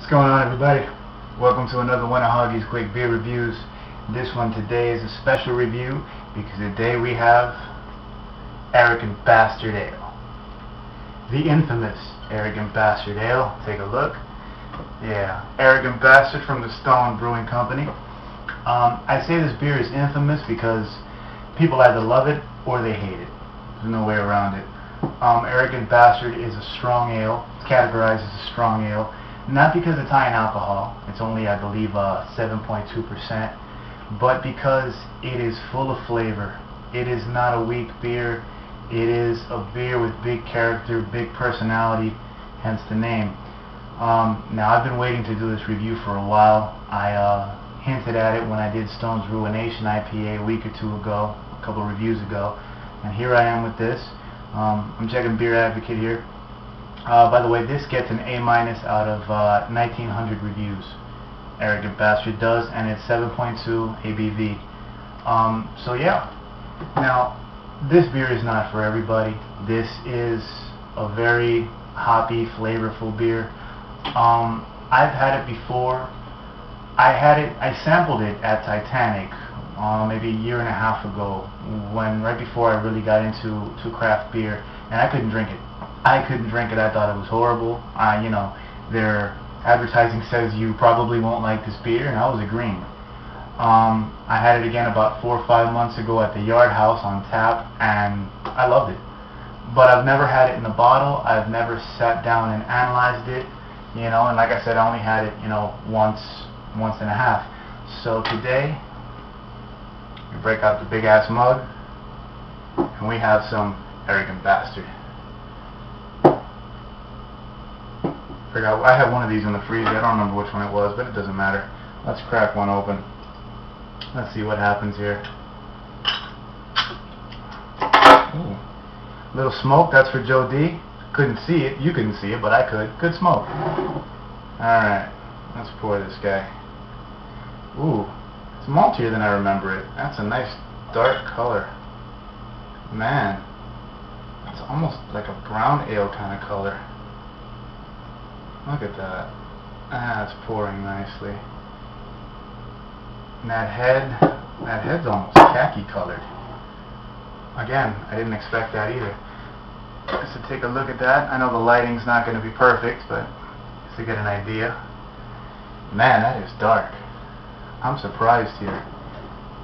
What's going on, everybody? Welcome to another one of Hoggie's quick beer reviews. This one today is a special review because today we have Arrogant Bastard Ale. The infamous Arrogant Bastard Ale. Take a look. Yeah, Arrogant Bastard from the Stone Brewing Company. I say this beer is infamous because people either love it or they hate it. There's no way around it. Arrogant Bastard is a strong ale. It's categorized as a strong ale. Not because it's high in alcohol, it's only, I believe, 7.2%, but because it is full of flavor. It is not a weak beer. It is a beer with big character, big personality, hence the name. Now, I've been waiting to do this review for a while. I hinted at it when I did Stone's Ruination IPA a week or two ago, a couple reviews ago, and here I am with this. I'm checking Beer Advocate here. By the way, this gets an A- out of 1,900 reviews. Arrogant Bastard does, and it's 7.2 ABV. So yeah. Now, this beer is not for everybody. This is a very hoppy, flavorful beer. I've had it before. I sampled it at Titanic maybe a year and a half ago, right before I really got into craft beer, and I couldn't drink it. I thought it was horrible. You know, their advertising says you probably won't like this beer, and I was agreeing. I had it again about 4 or 5 months ago at the Yard House on tap, and I loved it. But I've never had it in a bottle. I've never sat down and analyzed it, you know, and like I said, I only had it, you know, once and a half. So today, we break out the big ass mug, and we have some Arrogant Bastard. I have one of these in the freezer. I don't remember which one it was, but it doesn't matter. Let's crack one open. Let's see what happens here. Ooh. Little smoke, that's for Joe D. Couldn't see it. You couldn't see it, but I could. Good smoke. Alright, let's pour this guy. Ooh, it's maltier than I remember it. That's a nice dark color. Man, it's almost like a brown ale kind of color. Look at that. Ah, it's pouring nicely. And that head's almost khaki colored. Again, I didn't expect that either. Just to take a look at that. I know the lighting's not going to be perfect, but just to get an idea. Man, that is dark. I'm surprised here.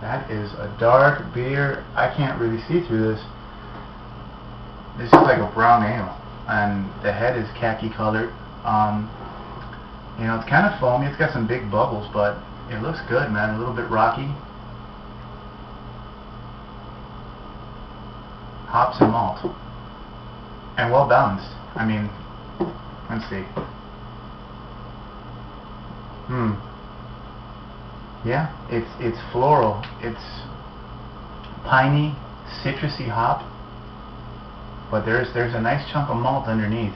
That is a dark beer. I can't really see through this. This is like a brown ale, and the head is khaki colored. You know, it's kind of foamy. It's got some big bubbles, but it looks good, man. A little bit rocky. Hops and malt, and well balanced. I mean, let's see. Yeah, it's floral. It's piney, citrusy hop, but there's a nice chunk of malt underneath.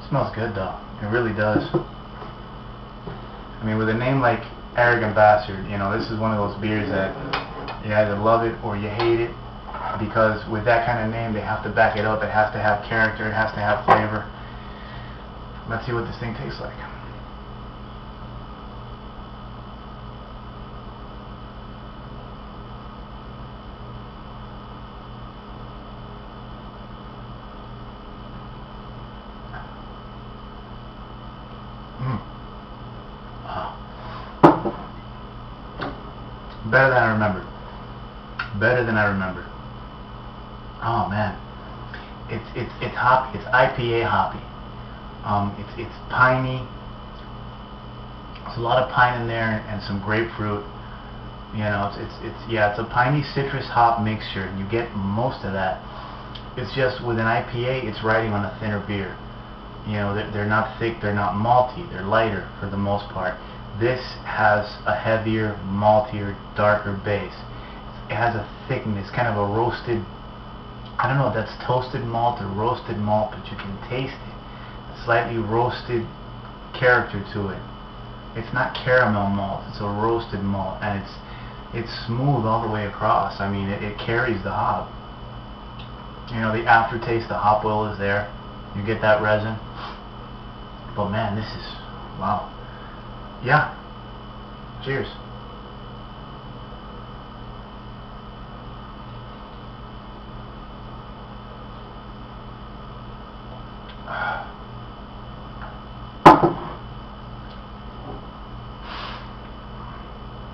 Smells good though. It really does. I mean, with a name like Arrogant Bastard, you know, this is one of those beers that you either love it or you hate it, because with that kind of name, they have to back it up. It has to have character. It has to have flavor. Let's see what this thing tastes like. Better than I remembered. Better than I remembered. Oh man, it's hoppy. It's IPA hoppy. It's piney. There's a lot of pine in there and some grapefruit. You know, it's a piney citrus hop mixture, and you get most of that. It's just with an IPA, it's riding on a thinner beer. You know, they're not thick, they're not malty, they're lighter for the most part. This has a heavier, maltier, darker base. It has a thickness, kind of a roasted, I don't know if that's toasted malt or roasted malt, but you can taste it. A slightly roasted character to it. It's not caramel malt, it's a roasted malt, and it's smooth all the way across. I mean, it carries the hop. You know, the aftertaste, the hop oil is there. You get that resin. But man, this is, wow. Yeah. Cheers.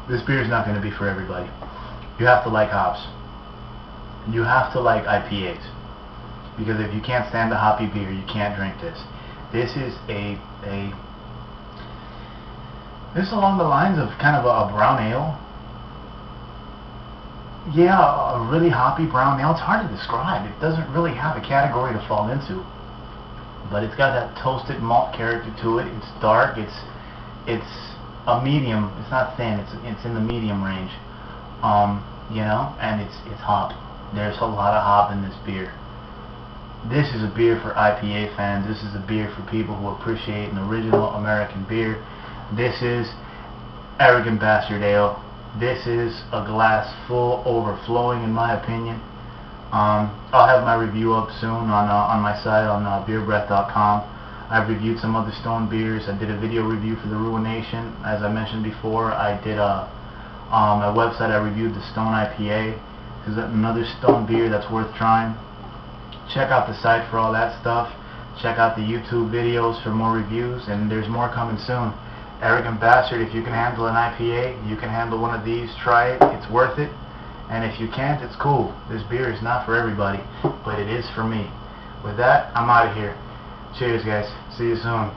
This beer is not going to be for everybody. You have to like hops. You have to like IPAs. Because if you can't stand a hoppy beer, you can't drink this. This is this is along the lines of kind of a brown ale. Yeah, a really hoppy brown ale. It's hard to describe. It doesn't really have a category to fall into. But it's got that toasted malt character to it. It's dark. It's a medium. It's not thin. It's in the medium range. You know, and it's hop. There's a lot of hop in this beer. This is a beer for IPA fans. This is a beer for people who appreciate an original American beer. This is Arrogant Bastard Ale. This is a glass full overflowing, in my opinion. I'll have my review up soon on my site on beerbreath.com. I've reviewed some other Stone beers. I did a video review for the Ruination. As I mentioned before, I did my website. I reviewed the Stone IPA. This is another Stone beer that's worth trying. Check out the site for all that stuff. Check out the YouTube videos for more reviews, and there's more coming soon. Arrogant Bastard, if you can handle an IPA, you can handle one of these, try it. It's worth it. And if you can't, it's cool. This beer is not for everybody, but it is for me. With that, I'm out of here. Cheers, guys. See you soon.